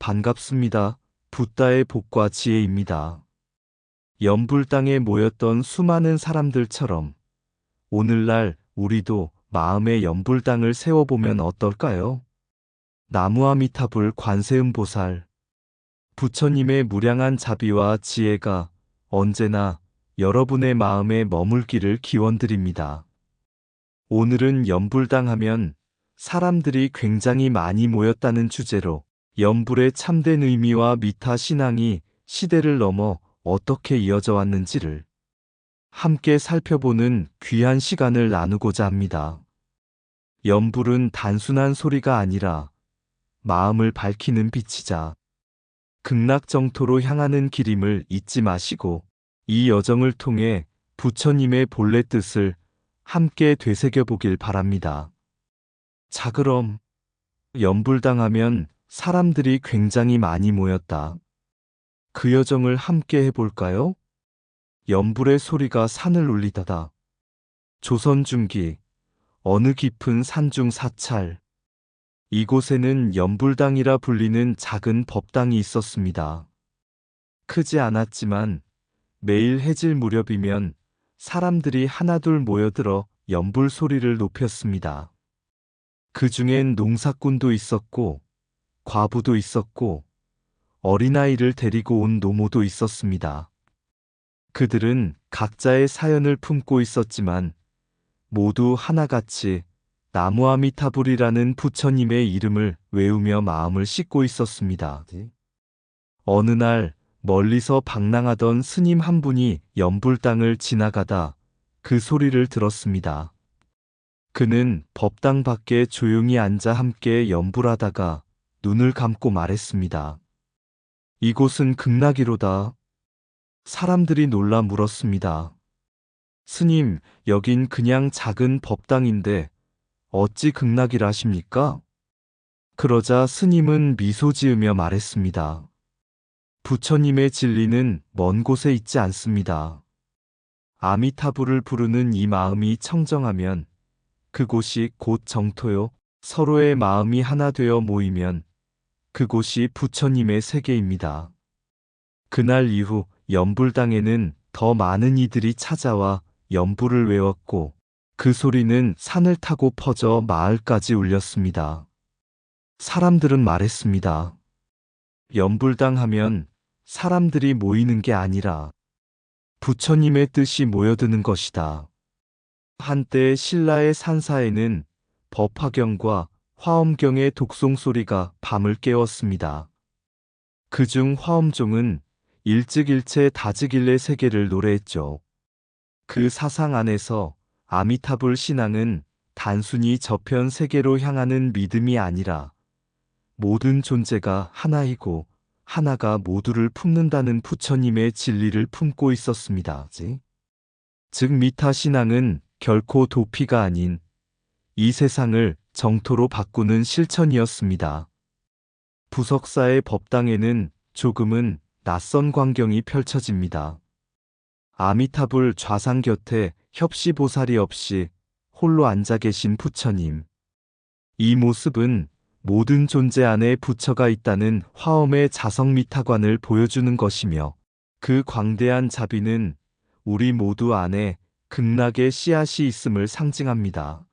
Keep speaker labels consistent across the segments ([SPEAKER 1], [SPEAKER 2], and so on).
[SPEAKER 1] 반갑습니다. 붓다의 복과 지혜입니다. 연불당에 모였던 수많은 사람들처럼 오늘날 우리도 마음의 연불당을 세워보면 어떨까요? 나무아미타불 관세음보살 부처님의 무량한 자비와 지혜가 언제나 여러분의 마음에 머물기를 기원드립니다. 오늘은 연불당 하면 사람들이 굉장히 많이 모였다는 주제로 연불의 참된 의미와 미타 신앙이 시대를 넘어 어떻게 이어져 왔는지를 함께 살펴보는 귀한 시간을 나누고자 합니다. 연불은 단순한 소리가 아니라 마음을 밝히는 빛이자 극락정토로 향하는 길임을 잊지 마시고 이 여정을 통해 부처님의 본래 뜻을 함께 되새겨보길 바랍니다. 자, 그럼 연불당하면 사람들이 굉장히 많이 모였다. 그 여정을 함께 해볼까요? 연불의 소리가 산을 울리다다. 조선 중기 어느 깊은 산중 사찰. 이곳에는 연불당이라 불리는 작은 법당이 있었습니다. 크지 않았지만 매일 해질 무렵이면 사람들이 하나둘 모여들어 연불 소리를 높였습니다. 그 중엔 농사꾼도 있었고 과부도 있었고 어린아이를 데리고 온 노모도 있었습니다. 그들은 각자의 사연을 품고 있었지만 모두 하나같이 나무아미타불이라는 부처님의 이름을 외우며 마음을 씻고 있었습니다. 어느 날 멀리서 방랑하던 스님 한 분이 연불당을 지나가다 그 소리를 들었습니다. 그는 법당 밖에 조용히 앉아 함께 연불하다가 눈을 감고 말했습니다. 이곳은 극락이로다. 사람들이 놀라 물었습니다. 스님, 여긴 그냥 작은 법당인데 어찌 극락이라 하십니까? 그러자 스님은 미소 지으며 말했습니다. 부처님의 진리는 먼 곳에 있지 않습니다. 아미타불을 부르는 이 마음이 청정하면 그곳이 곧 정토요. 서로의 마음이 하나 되어 모이면 그곳이 부처님의 세계입니다. 그날 이후 연불당에는 더 많은 이들이 찾아와 연불을 외웠고 그 소리는 산을 타고 퍼져 마을까지 울렸습니다. 사람들은 말했습니다. 연불당 하면 사람들이 모이는 게 아니라 부처님의 뜻이 모여드는 것이다. 한때 신라의 산사에는 법화경과 화엄경의 독송소리가 밤을 깨웠습니다. 그중 화엄종은 일찍일체 다즈길레 세계를 노래했죠. 그 사상 안에서 아미타불 신앙은 단순히 저편 세계로 향하는 믿음이 아니라 모든 존재가 하나이고 하나가 모두를 품는다는 부처님의 진리를 품고 있었습니다. 즉 미타 신앙은 결코 도피가 아닌 이 세상을 정토로 바꾸는 실천이었습니다. 부석사의 법당에는 조금은 낯선 광경이 펼쳐집니다. 아미타불 좌상 곁에 협시보살이 없이 홀로 앉아 계신 부처님. 이 모습은 모든 존재 안에 부처가 있다는 화엄의 자성미타관을 보여주는 것이며 그 광대한 자비는 우리 모두 안에 극락의 씨앗이 있음을 상징합니다.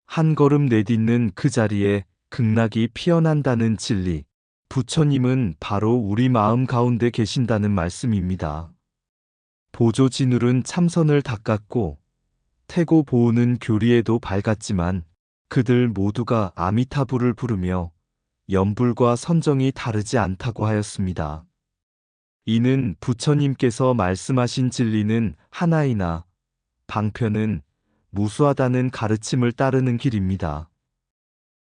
[SPEAKER 1] 한 걸음 내딛는 그 자리에 극락이 피어난다는 진리. 부처님은 바로 우리 마음 가운데 계신다는 말씀입니다. 보조 진울은 참선을 닦았고 태고 보우는 교리에도 밝았지만 그들 모두가 아미타불을 부르며 연불과 선정이 다르지 않다고 하였습니다. 이는 부처님께서 말씀하신 진리는 하나이나 방편은 무수하다는 가르침을 따르는 길입니다.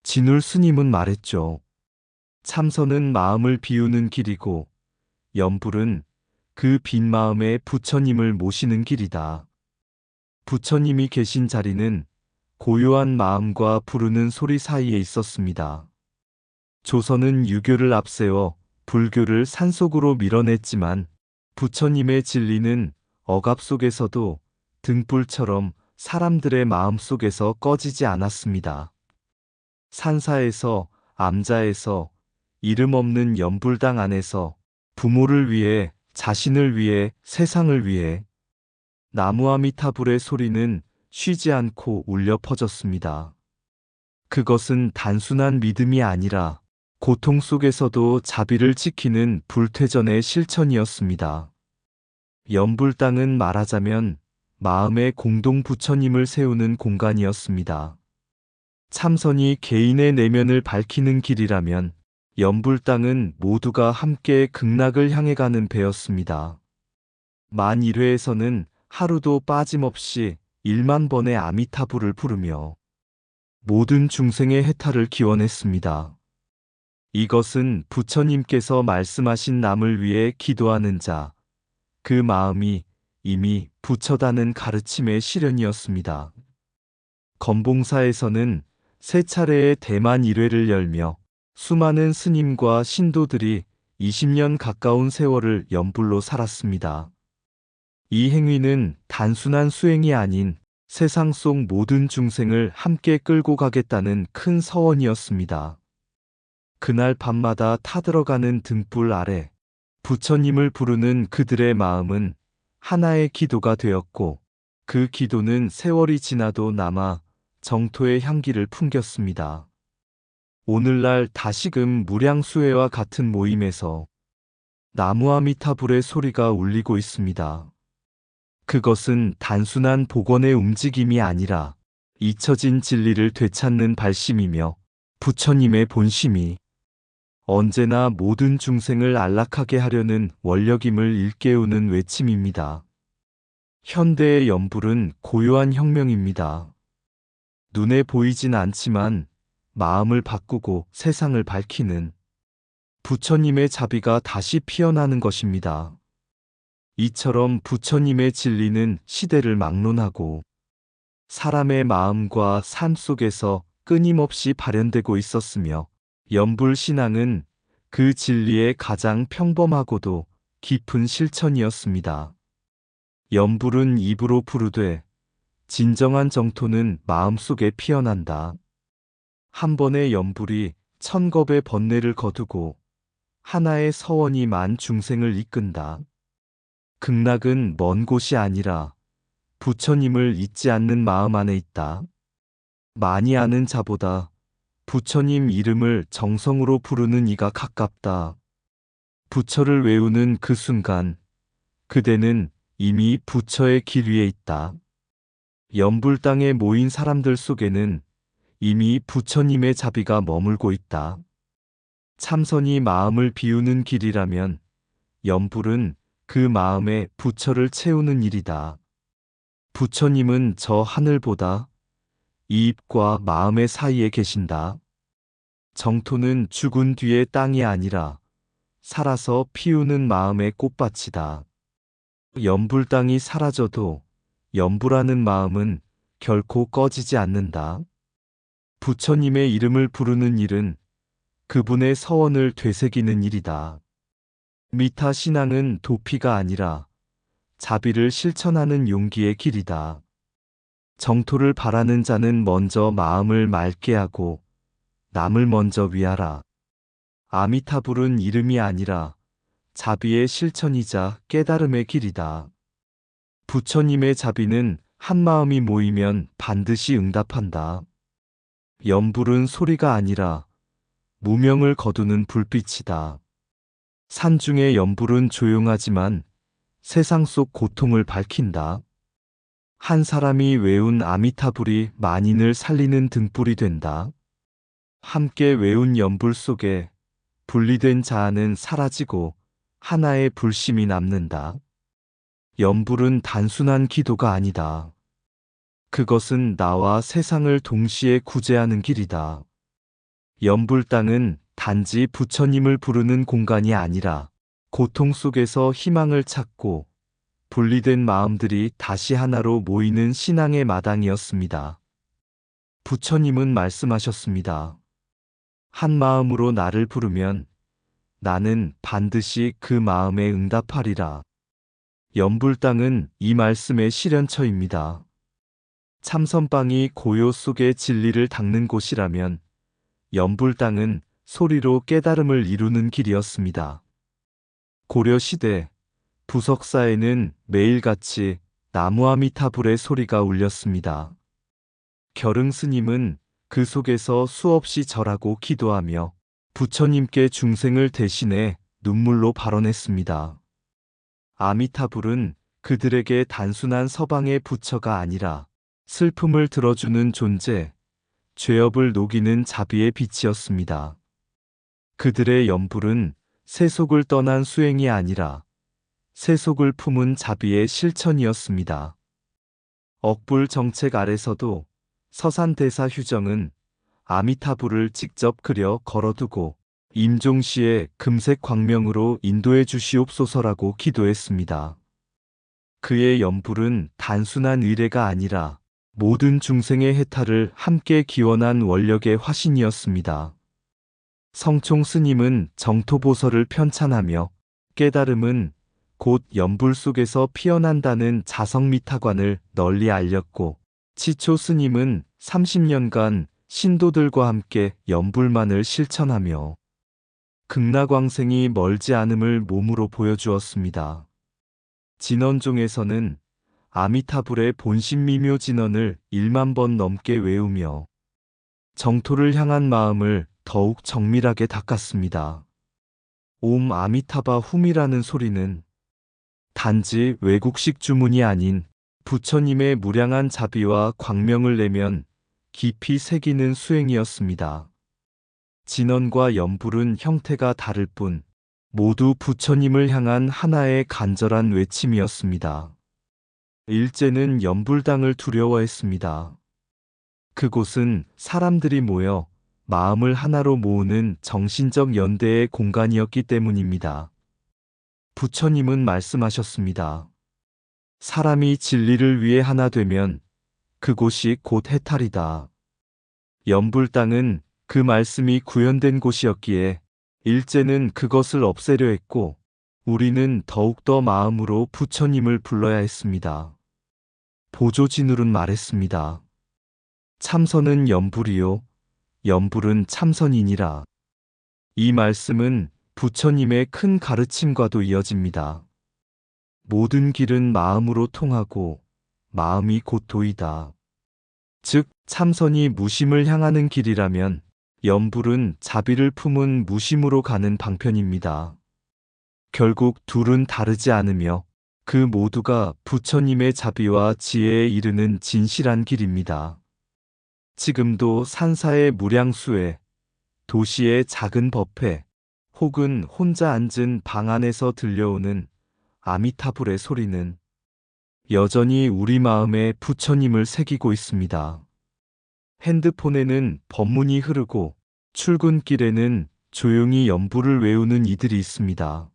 [SPEAKER 1] 진울 스님은 말했죠. 참선은 마음을 비우는 길이고 연불은 그 빈 마음에 부처님을 모시는 길이다. 부처님이 계신 자리는 고요한 마음과 부르는 소리 사이에 있었습니다. 조선은 유교를 앞세워 불교를 산속으로 밀어냈지만 부처님의 진리는 억압 속에서도 등불처럼 사람들의 마음 속에서 꺼지지 않았습니다. 산사에서, 암자에서, 이름 없는 연불당 안에서 부모를 위해, 자신을 위해, 세상을 위해 나무아미타불의 소리는 쉬지 않고 울려 퍼졌습니다. 그것은 단순한 믿음이 아니라 고통 속에서도 자비를 지키는 불퇴전의 실천이었습니다. 연불당은 말하자면 마음의 공동 부처님을 세우는 공간이었습니다. 참선이 개인의 내면을 밝히는 길이라면 연불당은 모두가 함께 극락을 향해 가는 배였습니다. 만 1회에서는 하루도 빠짐없이 1만 번의 아미타불을 부르며 모든 중생의 해탈을 기원했습니다. 이것은 부처님께서 말씀하신 남을 위해 기도하는 자, 그 마음이 이미 부처다는 가르침의 실현이었습니다. 건봉사에서는 세 차례의 대만 1회를 열며 수많은 스님과 신도들이 20년 가까운 세월을 연불로 살았습니다. 이 행위는 단순한 수행이 아닌 세상 속 모든 중생을 함께 끌고 가겠다는 큰 서원이었습니다. 그날 밤마다 타들어가는 등불 아래 부처님을 부르는 그들의 마음은 하나의 기도가 되었고, 그 기도는 세월이 지나도 남아 정토의 향기를 풍겼습니다. 오늘날 다시금 무량수회와 같은 모임에서 나무아미타불의 소리가 울리고 있습니다. 그것은 단순한 복원의 움직임이 아니라 잊혀진 진리를 되찾는 발심이며 부처님의 본심이 언제나 모든 중생을 안락하게 하려는 원력임을 일깨우는 외침입니다. 현대의 연불은 고요한 혁명입니다. 눈에 보이진 않지만 마음을 바꾸고 세상을 밝히는 부처님의 자비가 다시 피어나는 것입니다. 이처럼 부처님의 진리는 시대를 막론하고 사람의 마음과 삶 속에서 끊임없이 발현되고 있었으며, 연불 신앙은 그 진리의 가장 평범하고도 깊은 실천이었습니다. 연불은 입으로 부르되 진정한 정토는 마음속에 피어난다. 한 번의 연불이 1000겁의 번뇌를 거두고 하나의 서원이 만 중생을 이끈다. 극락은 먼 곳이 아니라 부처님을 잊지 않는 마음 안에 있다. 많이 아는 자보다 부처님 이름을 정성으로 부르는 이가 가깝다. 부처를 외우는 그 순간 그대는 이미 부처의 길 위에 있다. 연불당에 모인 사람들 속에는 이미 부처님의 자비가 머물고 있다. 참선이 마음을 비우는 길이라면 연불은 그 마음에 부처를 채우는 일이다. 부처님은 저 하늘보다 이 입과 마음의 사이에 계신다. 정토는 죽은 뒤의 땅이 아니라 살아서 피우는 마음의 꽃밭이다. 연불 땅이 사라져도 연불하는 마음은 결코 꺼지지 않는다. 부처님의 이름을 부르는 일은 그분의 서원을 되새기는 일이다. 미타 신앙은 도피가 아니라 자비를 실천하는 용기의 길이다. 정토를 바라는 자는 먼저 마음을 맑게 하고 남을 먼저 위하라. 아미타불은 이름이 아니라 자비의 실천이자 깨달음의 길이다. 부처님의 자비는 한 마음이 모이면 반드시 응답한다. 연불은 소리가 아니라 무명을 거두는 불빛이다. 산중의 연불은 조용하지만 세상 속 고통을 밝힌다. 한 사람이 외운 아미타불이 만인을 살리는 등불이 된다. 함께 외운 연불 속에 분리된 자아는 사라지고 하나의 불심이 남는다. 연불은 단순한 기도가 아니다. 그것은 나와 세상을 동시에 구제하는 길이다. 연불당은 단지 부처님을 부르는 공간이 아니라 고통 속에서 희망을 찾고 분리된 마음들이 다시 하나로 모이는 신앙의 마당이었습니다. 부처님은 말씀하셨습니다. 한 마음으로 나를 부르면 나는 반드시 그 마음에 응답하리라. 연불당은 이 말씀의 실현처입니다. 참선방이 고요 속의 진리를 닦는 곳이라면 연불당은 소리로 깨달음을 이루는 길이었습니다. 고려시대 부석사에는 매일같이 나무아미타불의 소리가 울렸습니다. 결흥 스님은 그 속에서 수없이 절하고 기도하며 부처님께 중생을 대신해 눈물로 발언했습니다. 아미타불은 그들에게 단순한 서방의 부처가 아니라 슬픔을 들어주는 존재, 죄업을 녹이는 자비의 빛이었습니다. 그들의 연불은 세속을 떠난 수행이 아니라 세속을 품은 자비의 실천이었습니다. 억불 정책 아래서도 서산대사 휴정은 아미타불을 직접 그려 걸어두고 임종시의 금색 광명으로 인도해 주시옵소서라고 기도했습니다. 그의 연불은 단순한 의례가 아니라 모든 중생의 해탈을 함께 기원한 원력의 화신이었습니다. 성총 스님은 정토보서를 편찬하며 깨달음은 곧 연불 속에서 피어난다는 자성미타관을 널리 알렸고, 치초 스님은 30년간 신도들과 함께 연불만을 실천하며 극락왕생이 멀지 않음을 몸으로 보여주었습니다. 진언종에서는 아미타불의 본심미묘 진언을 1만 번 넘게 외우며 정토를 향한 마음을 더욱 정밀하게 닦았습니다. 옴 아미타바 훔이라는 소리는 단지 외국식 주문이 아닌 부처님의 무량한 자비와 광명을 내면 깊이 새기는 수행이었습니다. 진언과 연불은 형태가 다를 뿐 모두 부처님을 향한 하나의 간절한 외침이었습니다. 일제는 연불당을 두려워했습니다. 그곳은 사람들이 모여 마음을 하나로 모으는 정신적 연대의 공간이었기 때문입니다. 부처님은 말씀하셨습니다. 사람이 진리를 위해 하나 되면 그곳이 곧 해탈이다. 연불당은 그 말씀이 구현된 곳이었기에 일제는 그것을 없애려 했고, 우리는 더욱더 마음으로 부처님을 불러야 했습니다. 보조진울은 말했습니다. 참선은 연불이요, 연불은 참선이니라. 이 말씀은 부처님의 큰 가르침과도 이어집니다. 모든 길은 마음으로 통하고 마음이 곧 도이다. 즉, 참선이 무심을 향하는 길이라면 연불은 자비를 품은 무심으로 가는 방편입니다. 결국 둘은 다르지 않으며 그 모두가 부처님의 자비와 지혜에 이르는 진실한 길입니다. 지금도 산사의 무량수에, 도시의 작은 법회, 혹은 혼자 앉은 방 안에서 들려오는 아미타불의 소리는 여전히 우리 마음에 부처님을 새기고 있습니다. 핸드폰에는 법문이 흐르고 출근길에는 조용히 연불을 외우는 이들이 있습니다.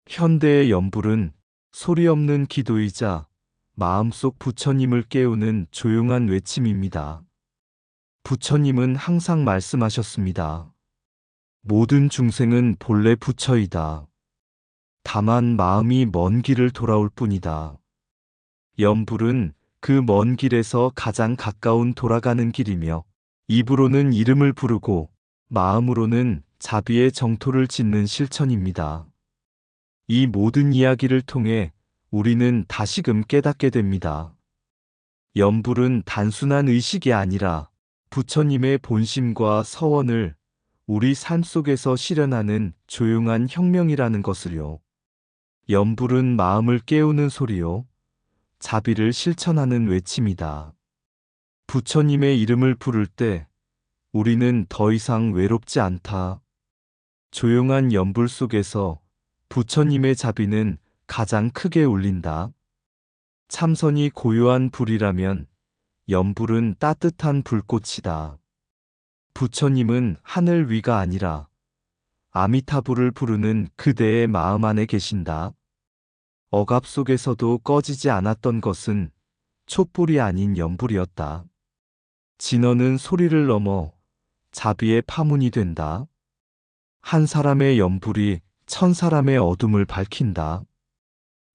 [SPEAKER 1] 현대의 연불은 소리 없는 기도이자 마음속 부처님을 깨우는 조용한 외침입니다. 부처님은 항상 말씀하셨습니다. 모든 중생은 본래 부처이다. 다만 마음이 먼 길을 돌아올 뿐이다. 연불은 그 먼 길에서 가장 가까운 돌아가는 길이며, 입으로는 이름을 부르고 마음으로는 자비의 정토를 짓는 실천입니다. 이 모든 이야기를 통해 우리는 다시금 깨닫게 됩니다. 연불은 단순한 의식이 아니라 부처님의 본심과 서원을 우리 삶 속에서 실현하는 조용한 혁명이라는 것을요. 연불은 마음을 깨우는 소리요, 자비를 실천하는 외침이다. 부처님의 이름을 부를 때 우리는 더 이상 외롭지 않다. 조용한 연불 속에서 부처님의 자비는 가장 크게 울린다. 참선이 고요한 불이라면 연불은 따뜻한 불꽃이다. 부처님은 하늘 위가 아니라 아미타불을 부르는 그대의 마음 안에 계신다. 억압 속에서도 꺼지지 않았던 것은 촛불이 아닌 연불이었다. 진언은 소리를 넘어 자비의 파문이 된다. 한 사람의 연불이 천 사람의 어둠을 밝힌다.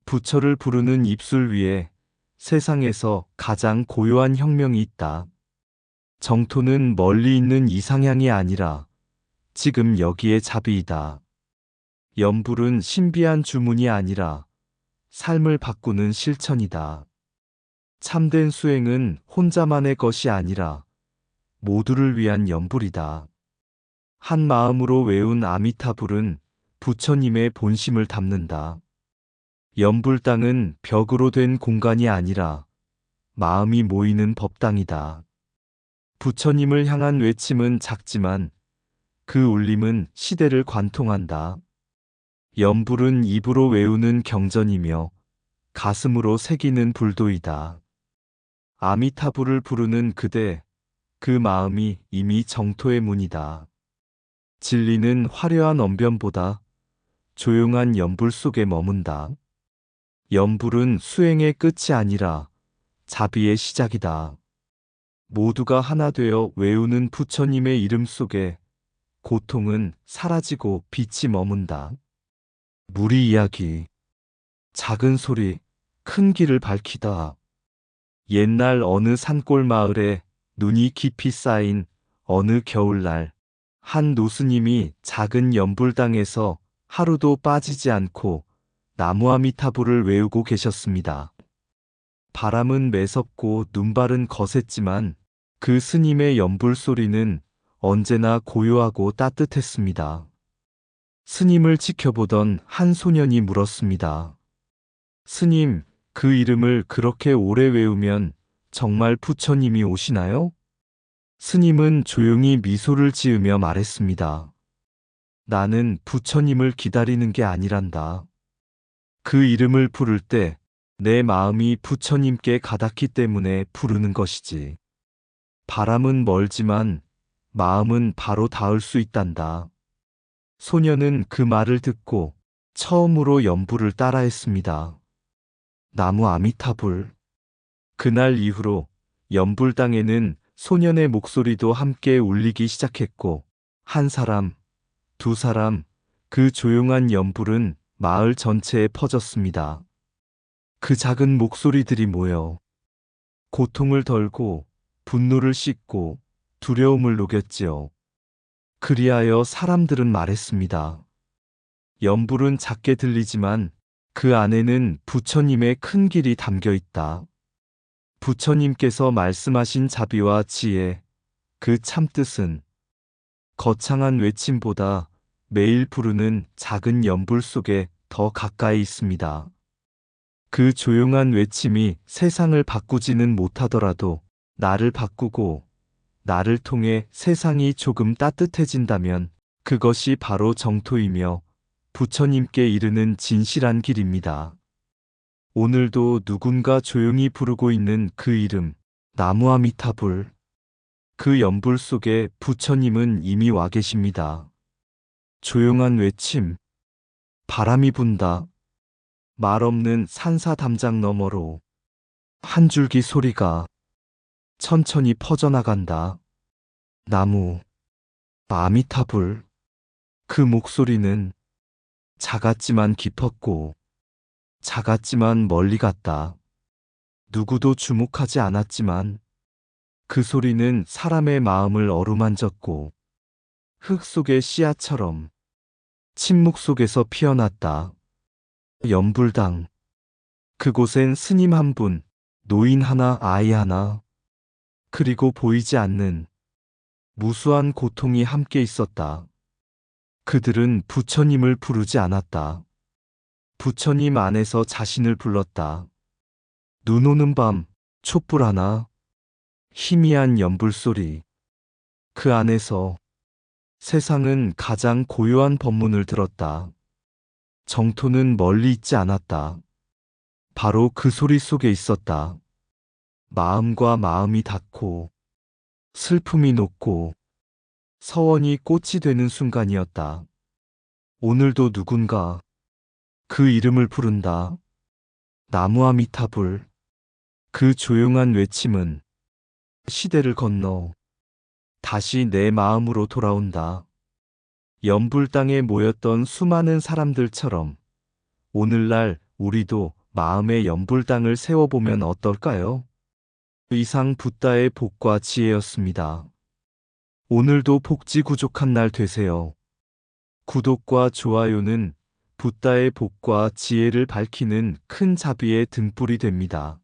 [SPEAKER 1] 부처를 부르는 입술 위에 세상에서 가장 고요한 혁명이 있다. 정토는 멀리 있는 이상향이 아니라 지금 여기에 자비이다. 연불은 신비한 주문이 아니라 삶을 바꾸는 실천이다. 참된 수행은 혼자만의 것이 아니라 모두를 위한 연불이다. 한 마음으로 외운 아미타불은 부처님의 본심을 담는다. 연불당은 벽으로 된 공간이 아니라 마음이 모이는 법당이다. 부처님을 향한 외침은 작지만 그 울림은 시대를 관통한다. 연불은 입으로 외우는 경전이며 가슴으로 새기는 불도이다. 아미타불을 부르는 그대, 그 마음이 이미 정토의 문이다. 진리는 화려한 언변보다 조용한 연불 속에 머문다. 연불은 수행의 끝이 아니라 자비의 시작이다. 모두가 하나 되어 외우는 부처님의 이름 속에 고통은 사라지고 빛이 머문다. 무리 이야기, 작은 소리, 큰 길을 밝히다. 옛날 어느 산골 마을에 눈이 깊이 쌓인 어느 겨울날, 한 노스님이 작은 연불당에서 하루도 빠지지 않고 나무아미타불을 외우고 계셨습니다. 바람은 매섭고 눈발은 거셌지만 그 스님의 연불 소리는 언제나 고요하고 따뜻했습니다. 스님을 지켜보던 한 소년이 물었습니다. 스님, 그 이름을 그렇게 오래 외우면 정말 부처님이 오시나요? 스님은 조용히 미소를 지으며 말했습니다. 나는 부처님을 기다리는 게 아니란다. 그 이름을 부를 때 내 마음이 부처님께 가닿기 때문에 부르는 것이지. 바람은 멀지만 마음은 바로 닿을 수 있단다. 소녀는 그 말을 듣고 처음으로 연불을 따라했습니다. 나무 아미타불. 그날 이후로 연불당에는 소년의 목소리도 함께 울리기 시작했고, 한 사람, 두 사람, 그 조용한 연불은 마을 전체에 퍼졌습니다. 그 작은 목소리들이 모여 고통을 덜고 분노를 씻고 두려움을 녹였지요. 그리하여 사람들은 말했습니다. 연불은 작게 들리지만 그 안에는 부처님의 큰 길이 담겨 있다. 부처님께서 말씀하신 자비와 지혜, 그 참뜻은 거창한 외침보다 매일 부르는 작은 연불 속에 더 가까이 있습니다. 그 조용한 외침이 세상을 바꾸지는 못하더라도 나를 바꾸고 나를 통해 세상이 조금 따뜻해진다면 그것이 바로 정토이며 부처님께 이르는 진실한 길입니다. 오늘도 누군가 조용히 부르고 있는 그 이름, 나무아미타불. 그 연불 속에 부처님은 이미 와 계십니다. 조용한 외침, 바람이 분다. 말 없는 산사 담장 너머로 한 줄기 소리가 천천히 퍼져나간다. 나무, 아미타불. 그 목소리는 작았지만 깊었고, 작았지만 멀리 갔다. 누구도 주목하지 않았지만 그 소리는 사람의 마음을 어루만졌고, 흙 속의 씨앗처럼 침묵 속에서 피어났다. 연불당. 그곳엔 스님 한 분, 노인 하나, 아이 하나, 그리고 보이지 않는 무수한 고통이 함께 있었다. 그들은 부처님을 부르지 않았다. 부처님 안에서 자신을 불렀다. 눈 오는 밤, 촛불 하나, 희미한 연불소리. 그 안에서 세상은 가장 고요한 법문을 들었다. 정토는 멀리 있지 않았다. 바로 그 소리 속에 있었다. 마음과 마음이 닿고 슬픔이 녹고 서원이 꽃이 되는 순간이었다. 오늘도 누군가 그 이름을 부른다. 나무아미타불. 그 조용한 외침은 시대를 건너 다시 내 마음으로 돌아온다. 연불당에 모였던 수많은 사람들처럼 오늘날 우리도 마음의 연불당을 세워보면 어떨까요? 이상 붓다의 복과 지혜였습니다. 오늘도 복지 구족한 날 되세요. 구독과 좋아요는 붓다의 복과 지혜를 밝히는 큰 자비의 등불이 됩니다.